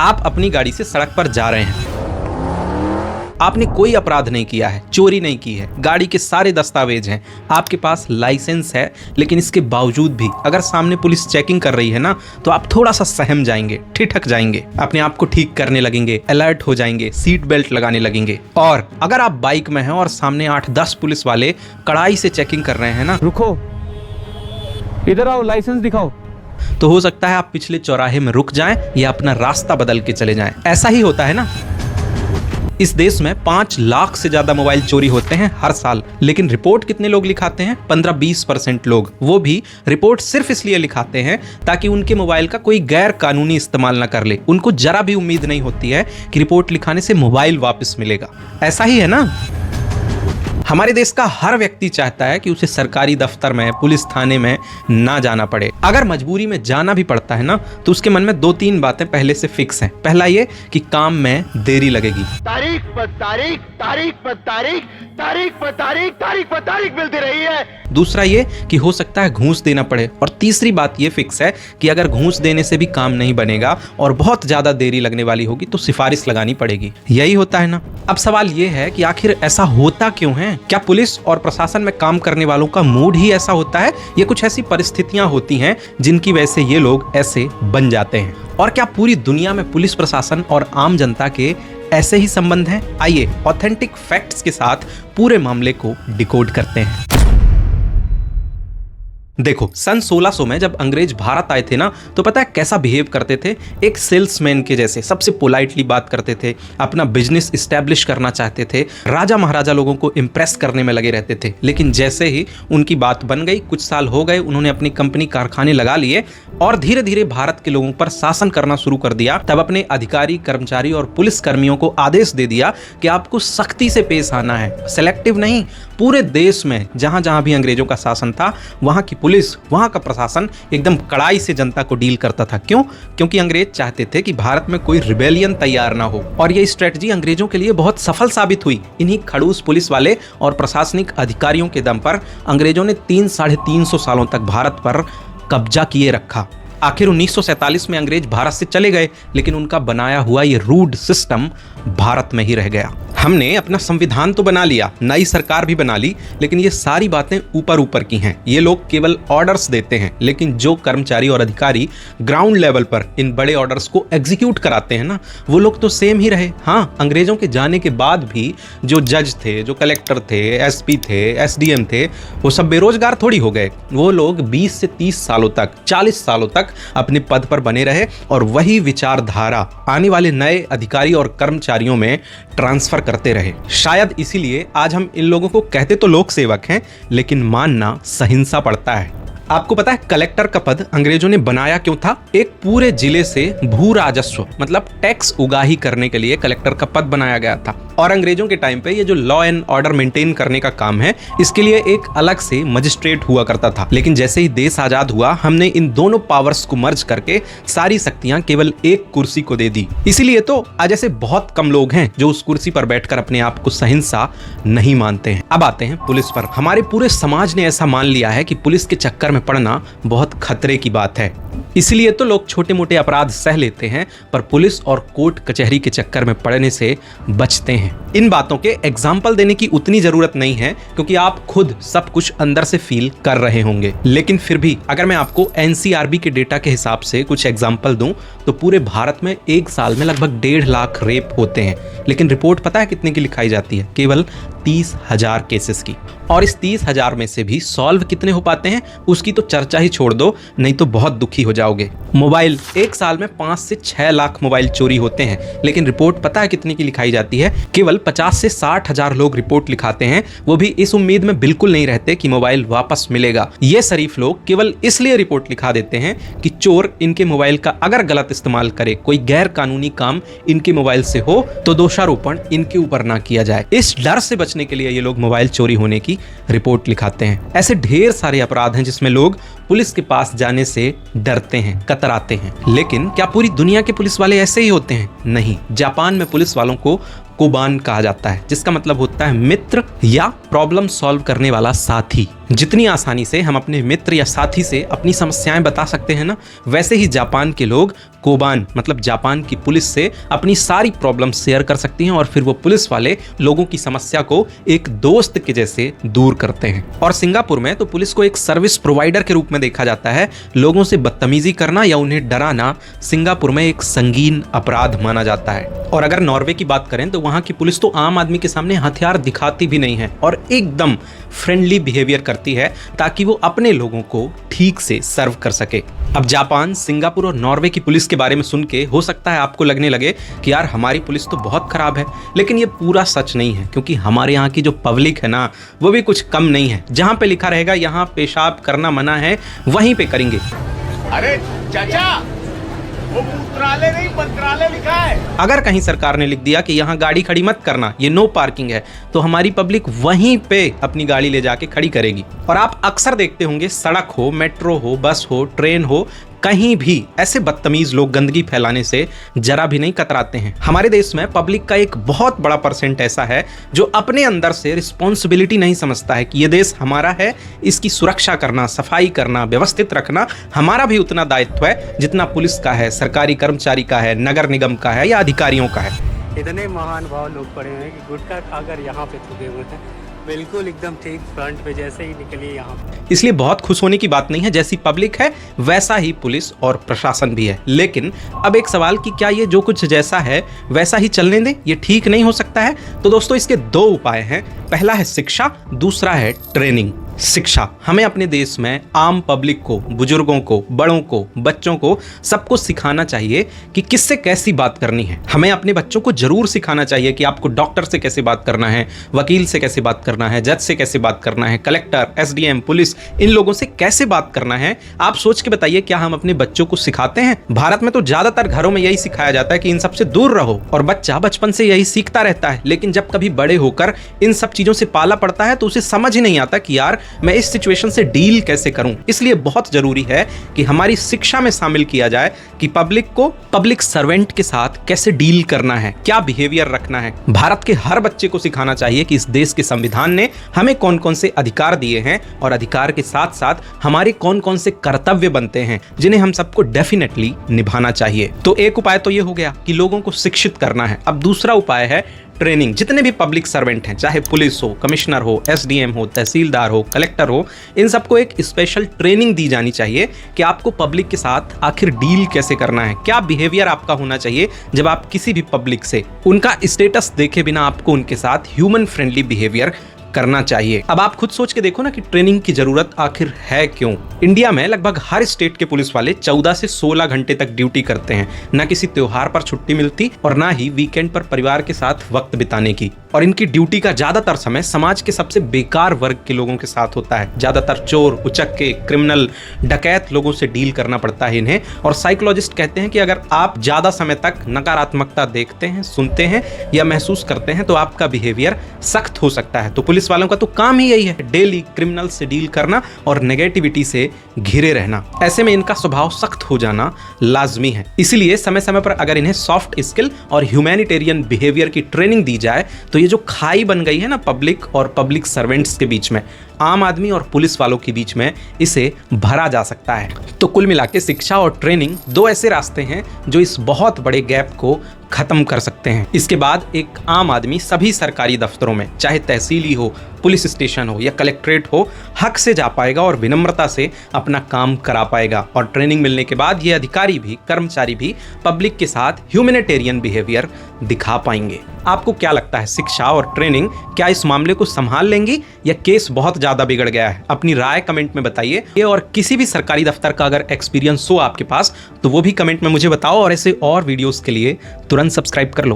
आप अपनी गाड़ी से सड़क पर जा रहे हैं, आपने कोई अपराध नहीं किया है, चोरी नहीं की है, गाड़ी के सारे दस्तावेज हैं, आपके पास लाइसेंस है, लेकिन इसके बावजूद भी अगर सामने पुलिस चेकिंग कर रही है ना, तो आप थोड़ा सा सहम जाएंगे, ठिठक जाएंगे, अपने आप को ठीक करने लगेंगे, अलर्ट हो जाएंगे, सीट बेल्ट लगाने लगेंगे। और अगर आप बाइक में हैं और सामने 8-10 पुलिस वाले कड़ाई से चेकिंग कर रहे हैं ना, रुको, इधर आओ, लाइसेंस दिखाओ, तो हो सकता है आप पिछले चौराहे में रुक जाएं या अपना रास्ता बदल के चले जाएं। ऐसा ही होता है ना। इस देश में 5 लाख से ज्यादा मोबाइल चोरी होते हैं हर साल, लेकिन रिपोर्ट कितने लोग लिखाते हैं? 15-20% लोग। वो भी रिपोर्ट सिर्फ इसलिए लिखाते हैं ताकि उनके मोबाइल का कोई गैर कानूनी इस्तेमाल ना कर ले। उनको जरा भी उम्मीद नहीं होती है कि रिपोर्ट लिखाने से मोबाइल वापस मिलेगा। ऐसा ही है ना। हमारे देश का हर व्यक्ति चाहता है कि उसे सरकारी दफ्तर में, पुलिस थाने में ना जाना पड़े। अगर मजबूरी में जाना भी पड़ता है ना, तो उसके मन में 2-3 बातें पहले से फिक्स हैं। पहला ये कि काम में देरी लगेगी, तारीख पर तारीख, तारीख पर तारीख, तारीख पर तारीख, तारीख पर तारीख मिलती रही है। दूसरा ये कि हो सकता है घूस देना पड़े, और तीसरी बात ये फिक्स है कि अगर घूस देने से भी काम नहीं बनेगा और बहुत ज्यादा देरी लगने वाली होगी तो सिफारिश लगानी पड़ेगी। यही होता है ना। अब सवाल ये है कि आखिर ऐसा होता क्यों है? क्या पुलिस और प्रशासन में काम करने वालों का मूड ही ऐसा होता है? ये कुछ ऐसी परिस्थितियां होती हैं जिनकी वजह से ये लोग ऐसे बन जाते हैं। और क्या पूरी दुनिया में पुलिस प्रशासन और आम जनता के ऐसे ही संबंध हैं? आइए ऑथेंटिक फैक्ट्स के साथ पूरे मामले को डिकोड करते हैं। देखो, सन 1600 में जब अंग्रेज भारत आए थे ना, तो पता है कैसा बिहेव करते थे? एक सेल्समैन के जैसे सबसे पोलाइटली बात करते थे, अपना बिजनेस इस्टेब्लिश करना चाहते थे, राजा महाराजा लोगों को इम्प्रेस करने में लगे रहते थे। लेकिन जैसे ही उनकी बात बन गई, कुछ साल हो गए, उन्होंने अपनी कंपनी कारखाने लगा लिए और धीरे धीरे भारत के लोगों पर शासन करना शुरू कर दिया। तब अपने अधिकारी, कर्मचारी और पुलिस कर्मियों को आदेश दे दिया कि आपको सख्ती से पेश आना है, सेलेक्टिव नहीं। पूरे देश में जहां जहां भी अंग्रेजों का शासन था, वहां की पुलिस, वहां का प्रशासन एकदम कड़ाई से जनता को डील करता था। क्यों? क्योंकि अंग्रेज चाहते थे कि भारत में कोई रिबेलियन तैयार ना हो। और ये स्ट्रेटजी अंग्रेजों के लिए बहुत सफल साबित हुई। इन्हीं खड़ूस पुलिस वाले और प्रशासनिक अधिकारियों के दम पर अंग्रेजों ने 300-350 सालों तक भारत पर कब्जा किए रखा। आखिर 1947 में अंग्रेज भारत से चले गए, लेकिन उनका बनाया हुआ ये रूड सिस्टम भारत में ही रह गया। हमने अपना संविधान तो बना लिया, नई सरकार भी बना ली, लेकिन ये सारी बातें ऊपर ऊपर की हैं। ये लोग केवल ऑर्डर्स देते हैं, लेकिन जो कर्मचारी और अधिकारी ग्राउंड लेवल पर इन बड़े ऑर्डर्स को एग्जीक्यूट कराते हैं ना, वो लोग तो सेम ही रहे। हाँ, अंग्रेजों के जाने के बाद भी जो जज थे, जो कलेक्टर थे, एसपी थे, एसडीएम थे, वो सब बेरोजगार थोड़ी हो गए। वो लोग 20 से 30 सालों तक, 40 सालों तक अपने पद पर बने रहे और वही विचारधारा आने वाले नए अधिकारी और कर्मचारियों में ट्रांसफर करते रहे। शायद इसीलिए आज हम इन लोगों को कहते तो लोक सेवक हैं, लेकिन मानना सहिंसा पड़ता है। आपको पता है कलेक्टर का पद अंग्रेजों ने बनाया क्यों था? एक पूरे जिले से भू राजस्व मतलब टैक्स उगाही करने के लिए कलेक्टर का पद बनाया गया था। और अंग्रेजों के टाइम पे ये जो लॉ एंड ऑर्डर मेंटेन करने का काम है, इसके लिए एक अलग से मजिस्ट्रेट हुआ करता था। लेकिन जैसे ही देश आजाद हुआ, हमने इन दोनों पावर्स को मर्ज करके सारी शक्तियां केवल एक कुर्सी को दे दी। इसीलिए तो आज ऐसे बहुत कम लोग हैं जो उस कुर्सी पर बैठकर अपने आप को सहिंसा नहीं मानते हैं। अब आते हैं पुलिस पर। हमारे पूरे समाज ने ऐसा मान लिया है कि पुलिस के चक्कर में पड़ना बहुत खतरे की बात है। इसलिए तो लोग छोटे मोटे अपराध सह लेते हैं, पर पुलिस और कोर्ट कचहरी के चक्कर में पड़ने से बचते हैं। इन बातों के एग्जाम्पल देने की उतनी जरूरत नहीं है, क्योंकि आप खुद सब कुछ अंदर से फील कर रहे होंगे। लेकिन फिर भी अगर मैं आपको एनसीआरबी के डेटा के हिसाब से कुछ एग्जाम्पल दूं, तो पूरे भारत में एक साल में लगभग 1.5 लाख रेप होते हैं। लेकिन रिपोर्ट पता है कितने की लिखाई जाती है? केवल 30,000 केसेस की। और इस 30,000 में से भी सॉल्व कितने हो पाते हैं, उसकी तो चर्चा ही छोड़ दो, नहीं तो बहुत दुखी हो जाओगे। मोबाइल, एक साल में 5 से 6 लाख मोबाइल चोरी होते हैं, लेकिन रिपोर्ट पता है कितने की लिखाई जाती है? केवल 50 से 60,000 लोग रिपोर्ट लिखाते हैं, वो भी इस उम्मीद में बिल्कुल नहीं रहते कि मोबाइल वापस मिलेगा। ये शरीफ लोग केवल इसलिए रिपोर्ट लिखा देते हैं कि चोर इनके मोबाइल का अगर गलत इस्तेमाल करे, कोई गैर कानूनी काम इनके मोबाइल से हो, तो दोषारोपण इनके ऊपर ना किया जाए। इस डर से बचने के लिए ये लोग मोबाइल चोरी होने की रिपोर्ट लिखाते हैं। ऐसे ढेर सारे अपराध हैं जिसमें लोग पुलिस के पास जाने से डरते हैं, कतराते हैं। लेकिन क्या पूरी दुनिया के पुलिस वाले ऐसे ही होते हैं? नहीं। जापान में पुलिस वालों को कोबान कहा जाता है, जिसका मतलब होता है मित्र या प्रॉब्लम सॉल्व करने वाला साथी। जितनी आसानी से हम अपने मित्र या साथी से अपनी समस्याएं बता सकते हैं ना, वैसे ही जापान के लोग कोबान मतलब जापान की पुलिस से अपनी सारी प्रॉब्लम शेयर कर सकती हैं और फिर वो पुलिस वाले लोगों की समस्या को एक दोस्त के जैसे दूर करते हैं। और सिंगापुर में तो पुलिस को एक सर्विस प्रोवाइडर के रूप में देखा जाता है। लोगों से बदतमीजी करना या उन्हें डराना सिंगापुर में एक संगीन अपराध माना जाता है। और अगर नॉर्वे की बात करें तो वहां की पुलिस तो आम आदमी के सामने हथियार दिखाती भी नहीं है और एकदम फ्रेंडली बिहेवियर करती है ताकि वो अपने लोगों को ठीक से सर्व कर सके। अब जापान, सिंगापुर और नॉर्वे की पुलिस के बारे में सुन के हो सकता है आपको लगने लगे कि यार हमारी पुलिस तो बहुत खराब है, लेकिन ये पूरा सच नहीं है, क्योंकि हमारे यहाँ की जो पब्लिक है ना, वो भी कुछ कम नहीं है। जहाँ पे लिखा रहेगा यहाँ पेशाब करना मना है, वहीं पे करेंगे। अरे चाचा, वो मूत्रालय नहीं मंत्रालय लिखा है। अगर कहीं सरकार ने लिख दिया कि यहाँ गाड़ी खड़ी मत करना, ये नो पार्किंग है, तो हमारी पब्लिक वहीं पे अपनी गाड़ी ले जाके खड़ी करेगी। और आप अक्सर देखते होंगे सड़क हो, मेट्रो हो, बस हो, ट्रेन हो, कहीं भी ऐसे बदतमीज लोग गंदगी फैलाने से जरा भी नहीं कतराते हैं। हमारे देश में पब्लिक का एक बहुत बड़ा परसेंट ऐसा है जो अपने अंदर से रिस्पॉन्सिबिलिटी नहीं समझता है कि ये देश हमारा है, इसकी सुरक्षा करना, सफाई करना, व्यवस्थित रखना हमारा भी उतना दायित्व है जितना पुलिस का है, सरकारी कर्मचारी का है, नगर निगम का है या अधिकारियों का है। इतने महान भाव लोग पड़े हुए हैं कि गुटखा खाकर यहाँ पे थूके हुए हैं, बिल्कुल एकदम ठीक फ्रंट पे जैसे ही निकली यहाँ पे। इसलिए बहुत खुश होने की बात नहीं है, जैसी पब्लिक है वैसा ही पुलिस और प्रशासन भी है। लेकिन अब एक सवाल कि क्या ये जो कुछ जैसा है वैसा ही चलने दें, ये ठीक नहीं हो सकता है? तो दोस्तों इसके दो उपाय हैं। पहला है शिक्षा, दूसरा है ट्रेनिंग। शिक्षा, हमें अपने देश में आम पब्लिक को, बुजुर्गों को, बड़ों को, बच्चों को, सबको सिखाना चाहिए कि किससे कैसी बात करनी है। हमें अपने बच्चों को जरूर सिखाना चाहिए कि आपको डॉक्टर से कैसे बात करना है, वकील से कैसे बात करना है, जज से कैसे बात करना है, कलेक्टर, एसडीएम, पुलिस, इन लोगों से कैसे बात करना है। आप सोच के बताइए, क्या हम अपने बच्चों को सिखाते हैं? भारत में तो ज्यादातर घरों में यही सिखाया जाता है कि इन सब से दूर रहो, और बच्चा बचपन से यही सीखता रहता है। लेकिन जब कभी बड़े होकर इन सब चीजों से पाला पड़ता है तो उसे समझ ही नहीं आता कि यार मैं इस सिचुएशन से डील कैसे करूं। इसलिए बहुत जरूरी है कि हमारी शिक्षा में शामिल किया जाए कि पब्लिक को पब्लिक सर्वेंट के साथ कैसे डील करना है, क्या बिहेवियर रखना है। भारत के हर बच्चे को सिखाना चाहिए कि इस देश के संविधान ने हमें कौन कौन से अधिकार दिए हैं और अधिकार के साथ साथ हमारे कौन कौन से कर्तव्य बनते हैं जिन्हें हम सबको डेफिनेटली निभाना चाहिए। तो एक उपाय तो ये हो गया कि लोगों को शिक्षित करना है। अब दूसरा उपाय है ट्रेनिंग। जितने भी पब्लिक सर्वेंट हैं, चाहे पुलिस हो, कमिश्नर हो, एसडीएम हो, तहसीलदार हो, कलेक्टर हो, इन सबको एक स्पेशल ट्रेनिंग दी जानी चाहिए कि आपको पब्लिक के साथ आखिर डील कैसे करना है, क्या बिहेवियर आपका होना चाहिए जब आप किसी भी पब्लिक से, उनका स्टेटस देखे बिना आपको उनके साथ ह्यूमन फ्रेंडली बिहेवियर करना चाहिए। अब आप खुद सोच के देखो ना कि ट्रेनिंग की जरूरत आखिर है क्यों। इंडिया में लगभग हर स्टेट के पुलिस वाले 14 से 16 घंटे तक ड्यूटी करते हैं। ना किसी त्योहार पर छुट्टी मिलती और ना ही वीकेंड पर परिवार के साथ वक्त बिताने की। और इनकी ड्यूटी का ज्यादातर समय समाज के सबसे बेकार वर्ग के लोगों के साथ होता है। ज्यादातर चोर, उचक्के, क्रिमिनल, डकैत लोगों से डील करना पड़ता है इन्हें। और साइकोलॉजिस्ट कहते हैं कि अगर आप ज्यादा समय तक नकारात्मकता देखते हैं, सुनते हैं या महसूस करते हैं तो आपका बिहेवियर सख्त हो सकता है। तो पुलिस वालों का तो काम ही यही है, डेली क्रिमिनल से डील करना और नेगेटिविटी से घिरे रहना। ऐसे में इनका स्वभाव सख्त हो जाना लाजमी है। इसीलिए समय समय पर अगर इन्हें सॉफ्ट स्किल और ह्यूमैनिटेरियन बिहेवियर की ट्रेनिंग दी जाए तो ये जो खाई बन गई है ना पब्लिक और पब्लिक सर्वेंट्स के बीच में, आम आदमी और पुलिस वालों के बीच में, इसे भरा जा सकता है। तो कुल मिला के शिक्षा और ट्रेनिंग दो ऐसे रास्ते हैं जो इस बहुत बड़े गैप को खत्म कर सकते हैं। इसके बाद एक आम आदमी सभी सरकारी दफ्तरों में, चाहे तहसीली हो, पुलिस स्टेशन हो या कलेक्ट्रेट हो, हक से जा पाएगा और विनम्रता से अपना काम करा पाएगा। और ट्रेनिंग मिलने के बाद ये अधिकारी भी, कर्मचारी भी पब्लिक के साथ ह्यूमैनिटेरियन बिहेवियर दिखा पाएंगे। आपको क्या लगता है, शिक्षा और ट्रेनिंग क्या इस मामले को संभाल लेंगी या केस बहुत ज्यादा बिगड़ गया है? अपनी राय कमेंट में बताइए। ये और किसी भी सरकारी दफ्तर का अगर एक्सपीरियंस हो आपके पास तो वो भी कमेंट में मुझे बताओ। और ऐसे और वीडियोस के लिए तुरंत सब्सक्राइब कर लो।